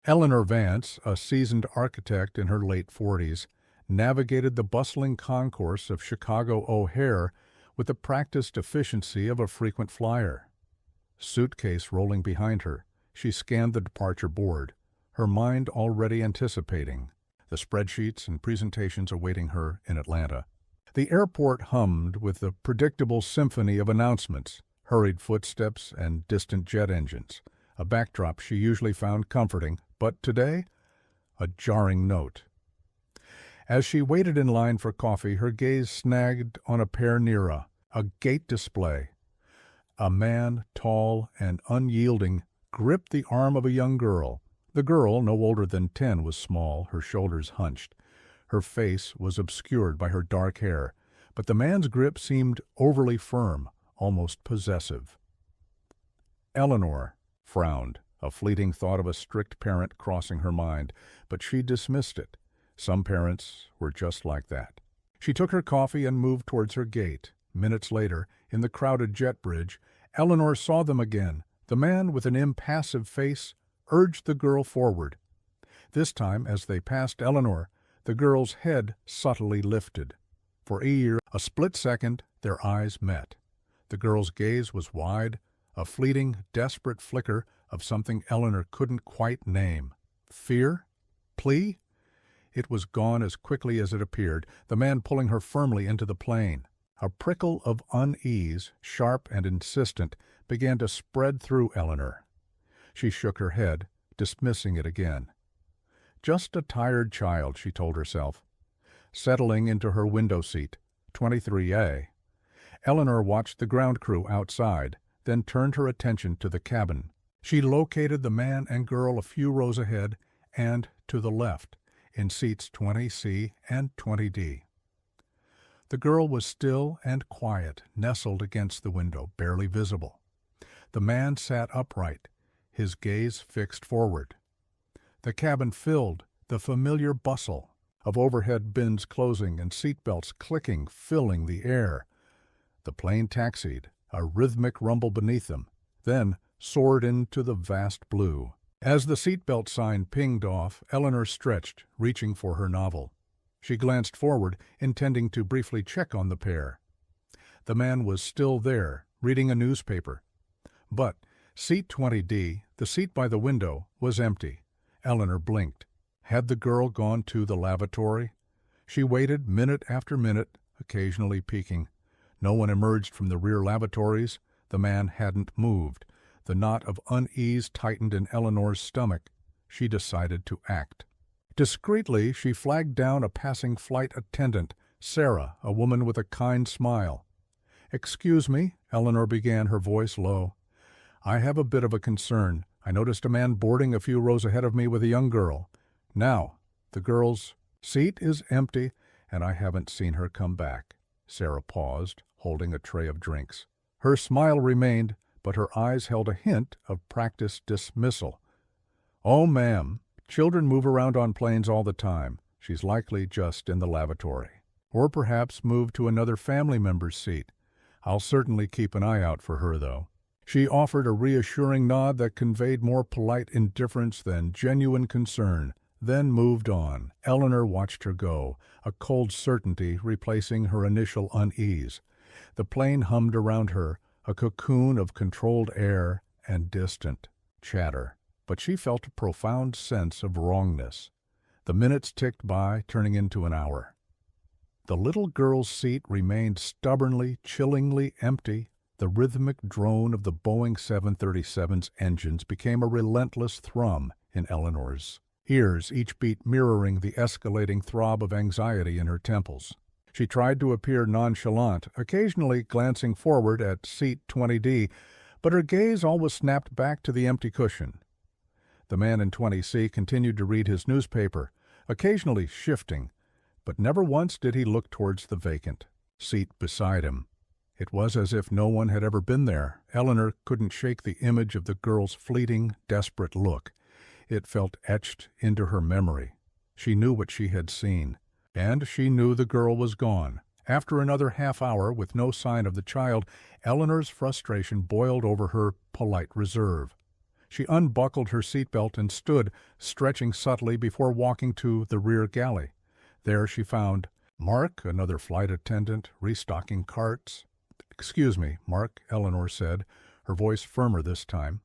Eleanor Vance, a seasoned architect in her late 40s, navigated the bustling concourse of Chicago O'Hare with the practiced efficiency of a frequent flyer. Suitcase rolling behind her, she scanned the departure board, her mind already anticipating the spreadsheets and presentations awaiting her in Atlanta. The airport hummed with the predictable symphony of announcements, hurried footsteps, and distant jet engines, a backdrop she usually found comforting, but today, a jarring note. As she waited in line for coffee, her gaze snagged on a pair near a gate display. A man, tall and unyielding, gripped the arm of a young girl. The girl, no older than 10, was small, her shoulders hunched. Her face was obscured by her dark hair, but the man's grip seemed overly firm, almost possessive. Eleanor frowned, a fleeting thought of a strict parent crossing her mind, but she dismissed it. Some parents were just like that. She took her coffee and moved towards her gate. Minutes later, in the crowded jet bridge, Eleanor saw them again. The man with an impassive face urged the girl forward. This time, as they passed Eleanor, the girl's head subtly lifted. For a split second, their eyes met. The girl's gaze was wide, a fleeting, desperate flicker of something Eleanor couldn't quite name. Fear? Plea? It was gone as quickly as it appeared, the man pulling her firmly into the plane. A prickle of unease, sharp and insistent, began to spread through Eleanor. She shook her head, dismissing it again. Just a tired child, she told herself. Settling into her window seat, 23A, Eleanor watched the ground crew outside, then turned her attention to the cabin. She located the man and girl a few rows ahead and to the left, in seats 20C and 20D. The girl was still and quiet, nestled against the window, barely visible. The man sat upright, his gaze fixed forward. The cabin filled, the familiar bustle of overhead bins closing and seatbelts clicking, filling the air. The plane taxied, a rhythmic rumble beneath them, then soared into the vast blue. As the seatbelt sign pinged off, Eleanor stretched, reaching for her novel. She glanced forward, intending to briefly check on the pair. The man was still there, reading a newspaper. But seat 20D, the seat by the window, was empty. Eleanor blinked. Had the girl gone to the lavatory? She waited minute after minute, occasionally peeking. No one emerged from the rear lavatories. The man hadn't moved. The knot of unease tightened in Eleanor's stomach. She decided to act. Discreetly, she flagged down a passing flight attendant, Sarah, a woman with a kind smile. "Excuse me," Eleanor began, her voice low. "I have a bit of a concern. I noticed a man boarding a few rows ahead of me with a young girl. Now, the girl's seat is empty, and I haven't seen her come back." Sarah paused, holding a tray of drinks. Her smile remained, but her eyes held a hint of practiced dismissal. "Oh, ma'am, children move around on planes all the time. She's likely just in the lavatory. Or perhaps moved to another family member's seat. I'll certainly keep an eye out for her, though." She offered a reassuring nod that conveyed more polite indifference than genuine concern, then moved on. Eleanor watched her go, a cold certainty replacing her initial unease. The plane hummed around her, a cocoon of controlled air and distant chatter. But she felt a profound sense of wrongness. The minutes ticked by, turning into an hour. The little girl's seat remained stubbornly, chillingly empty. The rhythmic drone of the Boeing 737's engines became a relentless thrum in Eleanor's ears, each beat mirroring the escalating throb of anxiety in her temples. She tried to appear nonchalant, occasionally glancing forward at seat 20D, but her gaze always snapped back to the empty cushion. The man in 20C continued to read his newspaper, occasionally shifting, but never once did he look towards the vacant seat beside him. It was as if no one had ever been there. Eleanor couldn't shake the image of the girl's fleeting, desperate look. It felt etched into her memory. She knew what she had seen, and she knew the girl was gone. After another half hour with no sign of the child, Eleanor's frustration boiled over her polite reserve. She unbuckled her seatbelt and stood, stretching subtly before walking to the rear galley. There she found Mark, another flight attendant, restocking carts. "Excuse me, Mark," Eleanor said, her voice firmer this time.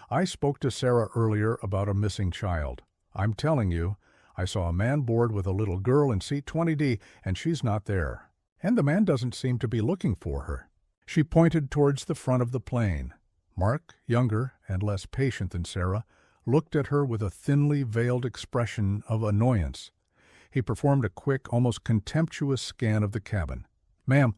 "I spoke to Sarah earlier about a missing child. I'm telling you, I saw a man board with a little girl in seat 20D, and she's not there. And the man doesn't seem to be looking for her." She pointed towards the front of the plane. Mark, younger and less patient than Sarah, looked at her with a thinly veiled expression of annoyance. He performed a quick, almost contemptuous scan of the cabin. "Ma'am,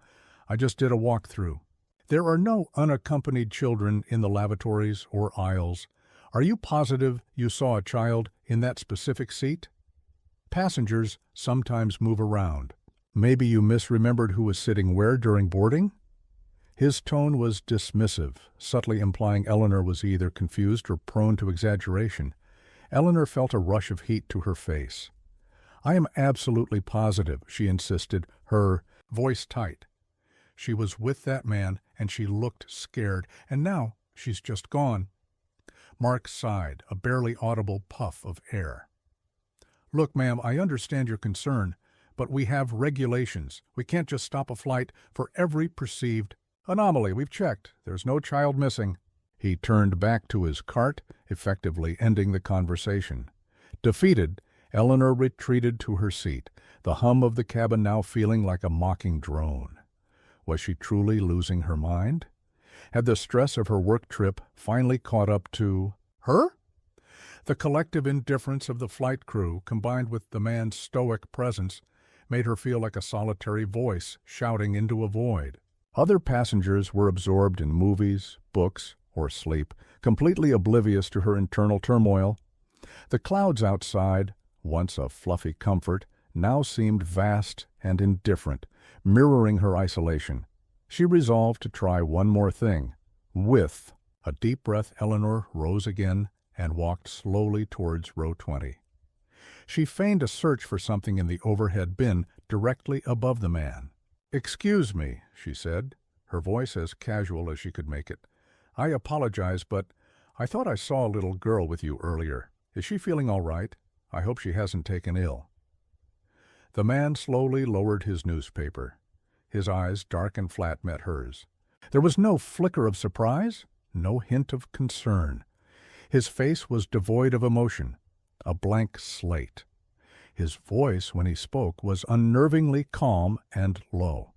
I just did a walk-through. There are no unaccompanied children in the lavatories or aisles. Are you positive you saw a child in that specific seat? Passengers sometimes move around. Maybe you misremembered who was sitting where during boarding?" His tone was dismissive, subtly implying Eleanor was either confused or prone to exaggeration. Eleanor felt a rush of heat to her face. "I am absolutely positive," she insisted, her voice tight. "She was with that man, and she looked scared, and now she's just gone." Mark sighed, a barely audible puff of air. "Look, ma'am, I understand your concern, but we have regulations. We can't just stop a flight for every perceived anomaly. We've checked. There's no child missing." He turned back to his cart, effectively ending the conversation. Defeated, Eleanor retreated to her seat, the hum of the cabin now feeling like a mocking drone. Was she truly losing her mind? Had the stress of her work trip finally caught up to her? The collective indifference of the flight crew, combined with the man's stoic presence, made her feel like a solitary voice shouting into a void. Other passengers were absorbed in movies, books, or sleep, completely oblivious to her internal turmoil. The clouds outside, once a fluffy comfort, now seemed vast and indifferent, mirroring her isolation. She resolved to try one more thing. With a deep breath, Eleanor rose again and walked slowly towards row 20. She feigned a search for something in the overhead bin directly above the man. "Excuse me," she said, her voice as casual as she could make it. "I apologize, but I thought I saw a little girl with you earlier. Is she feeling all right? I hope she hasn't taken ill." The man slowly lowered his newspaper. His eyes, dark and flat, met hers. There was no flicker of surprise, no hint of concern. His face was devoid of emotion, a blank slate. His voice, when he spoke, was unnervingly calm and low.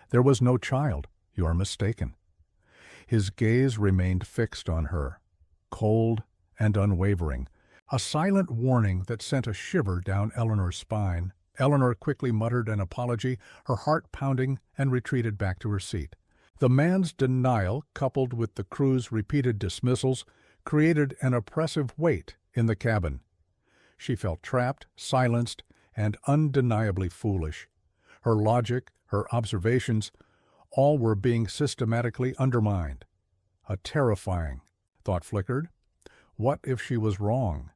"There was no child. You are mistaken." His gaze remained fixed on her, cold and unwavering, a silent warning that sent a shiver down Eleanor's spine. Eleanor quickly muttered an apology, her heart pounding, and retreated back to her seat. The man's denial, coupled with the crew's repeated dismissals, created an oppressive weight in the cabin. She felt trapped, silenced, and undeniably foolish. Her logic, her observations, all were being systematically undermined. A terrifying thought flickered. What if she was wrong?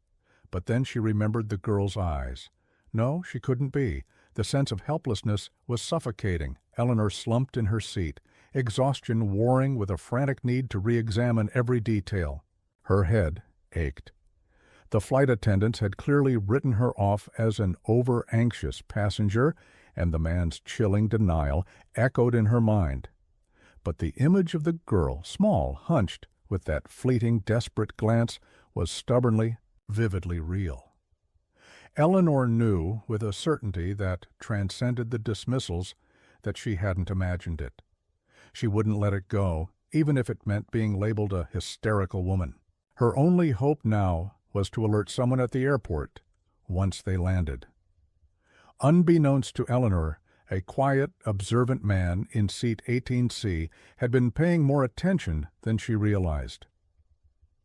But then she remembered the girl's eyes. No, she couldn't be. The sense of helplessness was suffocating. Eleanor slumped in her seat, exhaustion warring with a frantic need to re-examine every detail. Her head ached. The flight attendants had clearly written her off as an over-anxious passenger, and the man's chilling denial echoed in her mind. But the image of the girl, small, hunched, with that fleeting, desperate glance, was stubbornly, vividly real. Eleanor knew, with a certainty that transcended the dismissals, that she hadn't imagined it. She wouldn't let it go, even if it meant being labeled a hysterical woman. Her only hope now was to alert someone at the airport once they landed. Unbeknownst to Eleanor, a quiet, observant man in seat 18C had been paying more attention than she realized.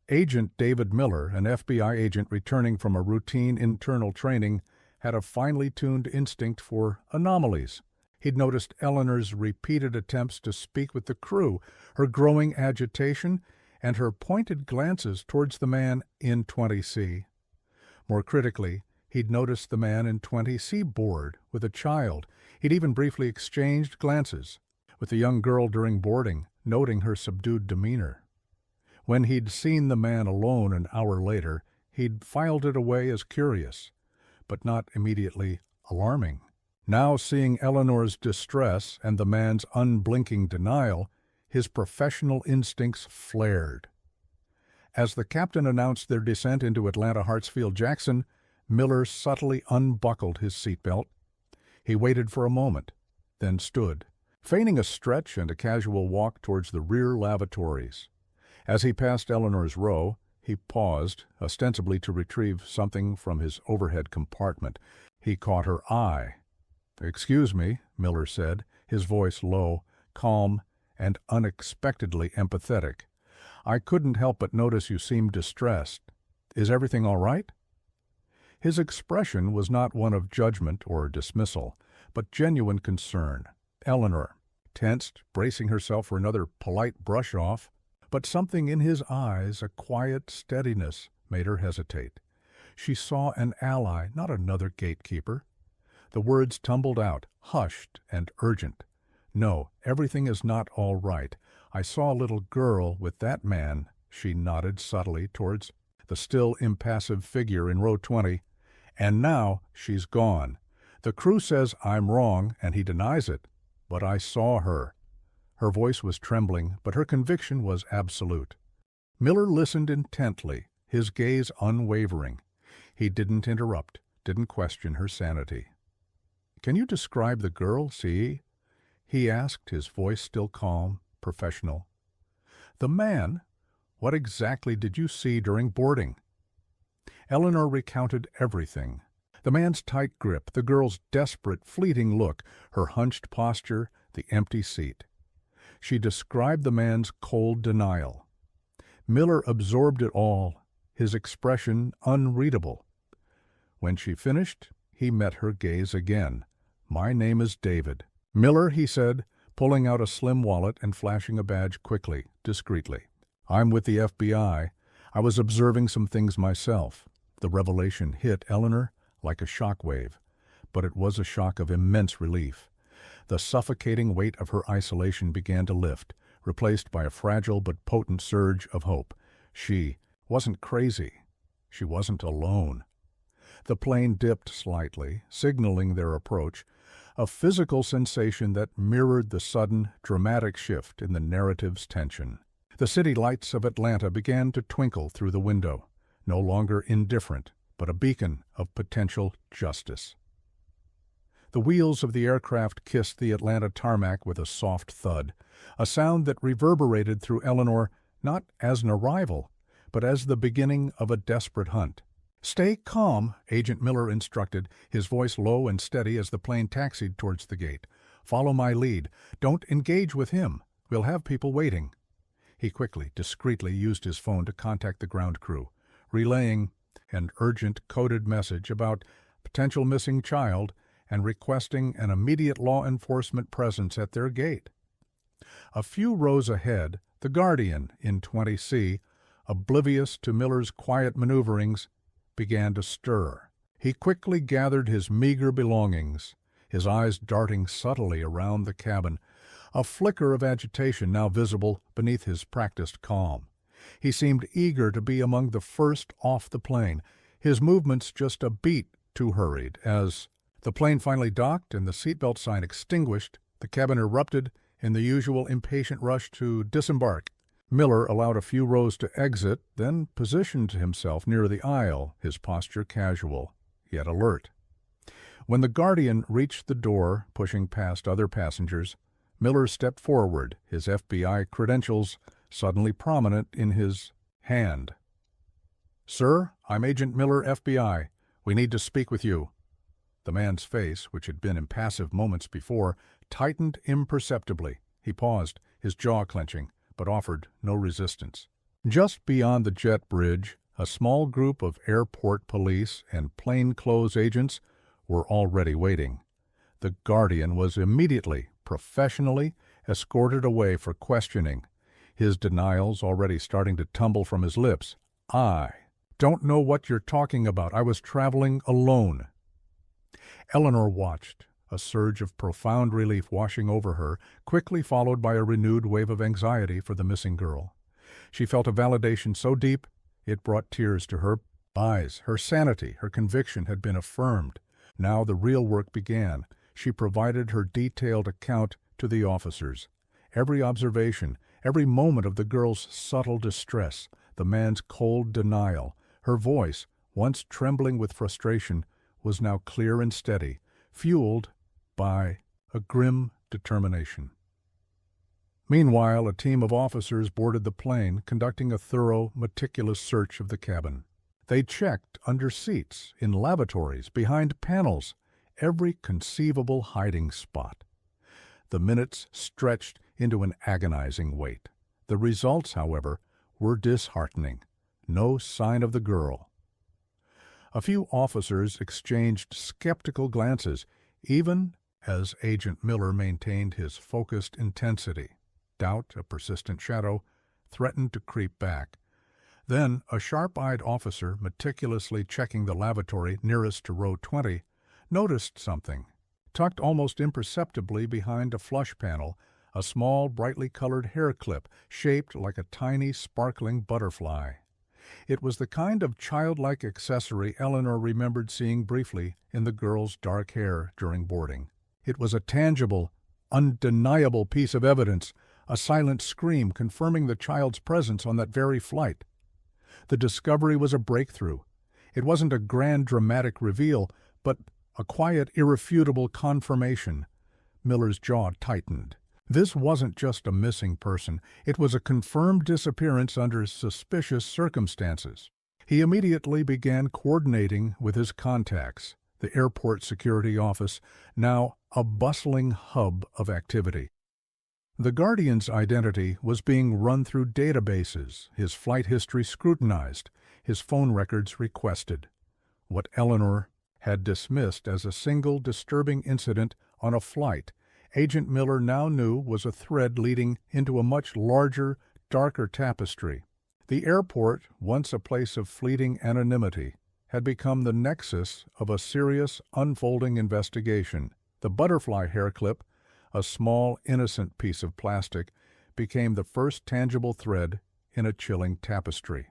Agent David Miller, an FBI agent returning from a routine internal training, had a finely tuned instinct for anomalies. He'd noticed Eleanor's repeated attempts to speak with the crew, her growing agitation, and her pointed glances towards the man in 20C. More critically, he'd noticed the man in 20C board with a child. He'd even briefly exchanged glances with the young girl during boarding, noting her subdued demeanor. When he'd seen the man alone an hour later, he'd filed it away as curious, but not immediately alarming. Now, seeing Eleanor's distress and the man's unblinking denial, his professional instincts flared. As the captain announced their descent into Atlanta Hartsfield-Jackson, Miller subtly unbuckled his seatbelt. He waited for a moment, then stood, feigning a stretch and a casual walk towards the rear lavatories. As he passed Eleanor's row, he paused, ostensibly to retrieve something from his overhead compartment. He caught her eye. "Excuse me," Miller said, his voice low, calm, and unexpectedly empathetic. "I couldn't help but notice you seemed distressed. Is everything all right?" His expression was not one of judgment or dismissal, but genuine concern. Eleanor tensed, bracing herself for another polite brush-off, but something in his eyes, a quiet steadiness, made her hesitate. She saw an ally, not another gatekeeper. The words tumbled out, hushed and urgent. "No, everything is not all right. I saw a little girl with that man." She nodded subtly towards the still impassive figure in row 20. "And now she's gone. The crew says I'm wrong, and he denies it. But I saw her." Her voice was trembling, but her conviction was absolute. Miller listened intently, his gaze unwavering. He didn't interrupt, didn't question her sanity. "Can you describe the girl, C.E.?" he asked, his voice still calm, professional. "The man? What exactly did you see during boarding?" Eleanor recounted everything. The man's tight grip, the girl's desperate, fleeting look, her hunched posture, the empty seat. She described the man's cold denial. Miller absorbed it all, his expression unreadable. When she finished, he met her gaze again. "My name is David." "Miller," he said, pulling out a slim wallet and flashing a badge quickly, discreetly. "I'm with the FBI. I was observing some things myself." The revelation hit Eleanor like a shock wave, but it was a shock of immense relief. The suffocating weight of her isolation began to lift, replaced by a fragile but potent surge of hope. She wasn't crazy. She wasn't alone. The plane dipped slightly, signaling their approach, a physical sensation that mirrored the sudden, dramatic shift in the narrative's tension. The city lights of Atlanta began to twinkle through the window, no longer indifferent, but a beacon of potential justice. The wheels of the aircraft kissed the Atlanta tarmac with a soft thud, a sound that reverberated through Eleanor not as an arrival, but as the beginning of a desperate hunt. "Stay calm," Agent Miller instructed, his voice low and steady as the plane taxied towards the gate. "Follow my lead. Don't engage with him. We'll have people waiting." He quickly, discreetly used his phone to contact the ground crew, relaying an urgent coded message about potential missing child and requesting an immediate law enforcement presence at their gate. A few rows ahead, the Guardian in 20C, oblivious to Miller's quiet maneuverings, began to stir. He quickly gathered his meager belongings, his eyes darting subtly around the cabin, a flicker of agitation now visible beneath his practiced calm. He seemed eager to be among the first off the plane, his movements just a beat too hurried. As the plane finally docked and the seatbelt sign extinguished, the cabin erupted in the usual impatient rush to disembark. Miller allowed a few rows to exit, then positioned himself near the aisle, his posture casual, yet alert. When the Guardian reached the door, pushing past other passengers, Miller stepped forward, his FBI credentials suddenly prominent in his hand. "Sir, I'm Agent Miller, FBI. We need to speak with you." The man's face, which had been impassive moments before, tightened imperceptibly. He paused, his jaw clenching, but offered no resistance. Just beyond the jet bridge, a small group of airport police and plainclothes agents were already waiting. The Guardian was immediately, professionally, escorted away for questioning, his denials already starting to tumble from his lips. "I don't know what you're talking about. I was traveling alone." Eleanor watched, a surge of profound relief washing over her, quickly followed by a renewed wave of anxiety for the missing girl. She felt a validation so deep it brought tears to her eyes. Her sanity, her conviction had been affirmed. Now the real work began. She provided her detailed account to the officers. Every observation, every moment of the girl's subtle distress, the man's cold denial. Her voice, once trembling with frustration, was now clear and steady, fueled by a grim determination. Meanwhile, a team of officers boarded the plane, conducting a thorough, meticulous search of the cabin. They checked under seats, in lavatories, behind panels, every conceivable hiding spot. The minutes stretched into an agonizing wait. The results, however, were disheartening. No sign of the girl. A few officers exchanged skeptical glances, even as Agent Miller maintained his focused intensity. Doubt, a persistent shadow, threatened to creep back. Then a sharp-eyed officer, meticulously checking the lavatory nearest to row 20, noticed something. Tucked almost imperceptibly behind a flush panel, a small, brightly colored hair clip shaped like a tiny, sparkling butterfly. It was the kind of childlike accessory Eleanor remembered seeing briefly in the girl's dark hair during boarding. It was a tangible, undeniable piece of evidence, a silent scream confirming the child's presence on that very flight. The discovery was a breakthrough. It wasn't a grand dramatic reveal, but a quiet, irrefutable confirmation. Miller's jaw tightened. This wasn't just a missing person. It was a confirmed disappearance under suspicious circumstances. He immediately began coordinating with his contacts, the airport security office, now a bustling hub of activity. The Guardian's identity was being run through databases, his flight history scrutinized, his phone records requested. What Eleanor had dismissed as a single disturbing incident on a flight, Agent Miller now knew was a thread leading into a much larger, darker tapestry. The airport, once a place of fleeting anonymity, had become the nexus of a serious, unfolding investigation. The butterfly hair clip, a small, innocent piece of plastic, became the first tangible thread in a chilling tapestry.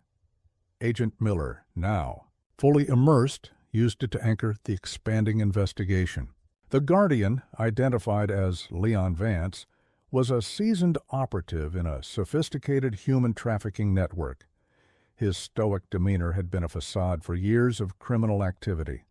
Agent Miller, now fully immersed, used it to anchor the expanding investigation. The Guardian, identified as Leon Vance, was a seasoned operative in a sophisticated human trafficking network. His stoic demeanor had been a facade for years of criminal activity.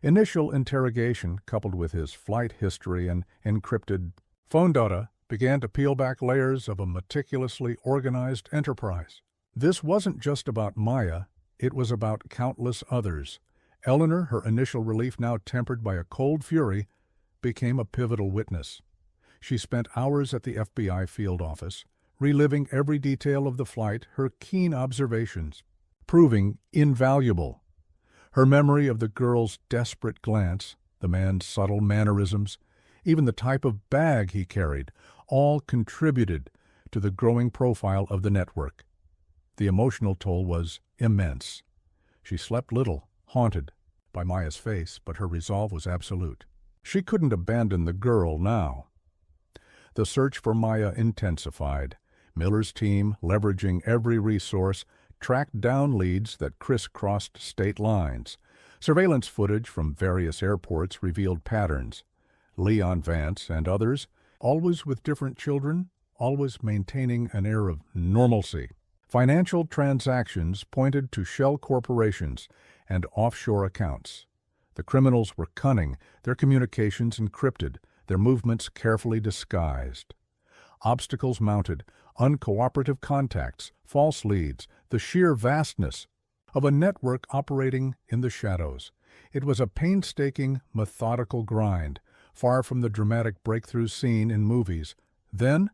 Initial interrogation, coupled with his flight history and encrypted phone data, began to peel back layers of a meticulously organized enterprise. This wasn't just about Maya, it was about countless others. Eleanor, her initial relief now tempered by a cold fury, became a pivotal witness. She spent hours at the FBI field office, reliving every detail of the flight, her keen observations, proving invaluable. Her memory of the girl's desperate glance, the man's subtle mannerisms, even the type of bag he carried, all contributed to the growing profile of the network. The emotional toll was immense. She slept little, haunted by Maya's face, but her resolve was absolute. She couldn't abandon the girl now. The search for Maya intensified. Miller's team, leveraging every resource, tracked down leads that crisscrossed state lines. Surveillance footage from various airports revealed patterns. Leon Vance and others, always with different children, always maintaining an air of normalcy. Financial transactions pointed to shell corporations and offshore accounts. The criminals were cunning, their communications encrypted, their movements carefully disguised. Obstacles mounted, uncooperative contacts, false leads, the sheer vastness of a network operating in the shadows. It was a painstaking, methodical grind, far from the dramatic breakthroughs seen in movies. Then,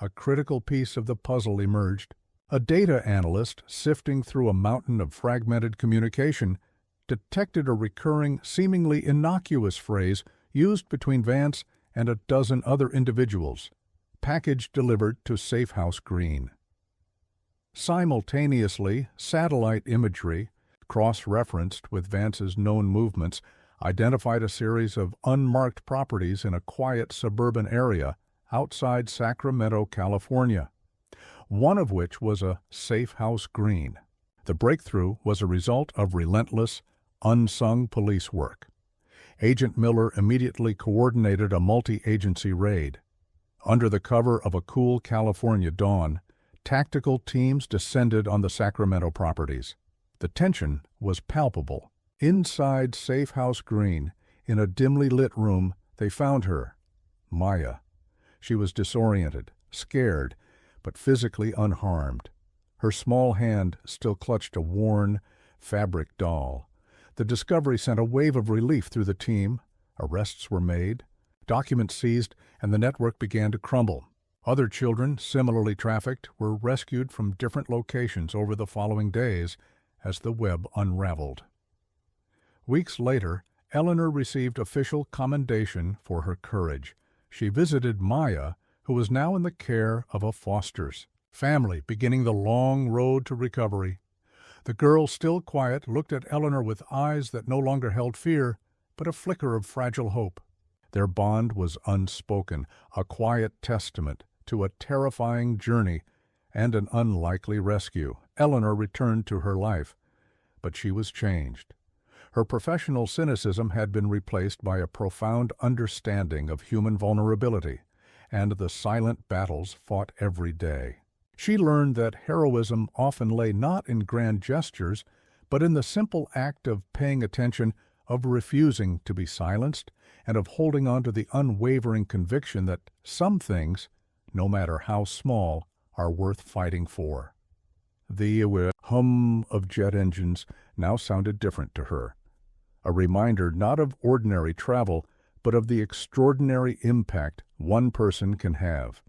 a critical piece of the puzzle emerged. A data analyst, sifting through a mountain of fragmented communication, detected a recurring, seemingly innocuous phrase used between Vance and a dozen other individuals. Package delivered to Safe House Green. Simultaneously, satellite imagery, cross-referenced with Vance's known movements, identified a series of unmarked properties in a quiet suburban area outside Sacramento, California. one of which was a safe house green. The breakthrough was a result of relentless, unsung police work. Agent Miller immediately coordinated a multi-agency raid. Under the cover of a cool California dawn, tactical teams descended on the Sacramento properties. The tension was palpable. Inside Safe House Green, in a dimly lit room, they found her, Maya. She was disoriented, scared, but physically unharmed. Her small hand still clutched a worn, fabric doll. The discovery sent a wave of relief through the team. Arrests were made, documents seized, and the network began to crumble. Other children, similarly trafficked, were rescued from different locations over the following days as the web unraveled. Weeks later, Eleanor received official commendation for her courage. She visited Maya, who was now in the care of a foster's family, beginning the long road to recovery. The girl, still quiet, looked at Eleanor with eyes that no longer held fear, but a flicker of fragile hope. Their bond was unspoken, a quiet testament to a terrifying journey and an unlikely rescue. Eleanor returned to her life, but she was changed. Her professional cynicism had been replaced by a profound understanding of human vulnerability and the silent battles fought every day. She learned that heroism often lay not in grand gestures, but in the simple act of paying attention, of refusing to be silenced, and of holding on to the unwavering conviction that some things, no matter how small, are worth fighting for. The hum of jet engines now sounded different to her, a reminder not of ordinary travel, but of the extraordinary impact one person can have.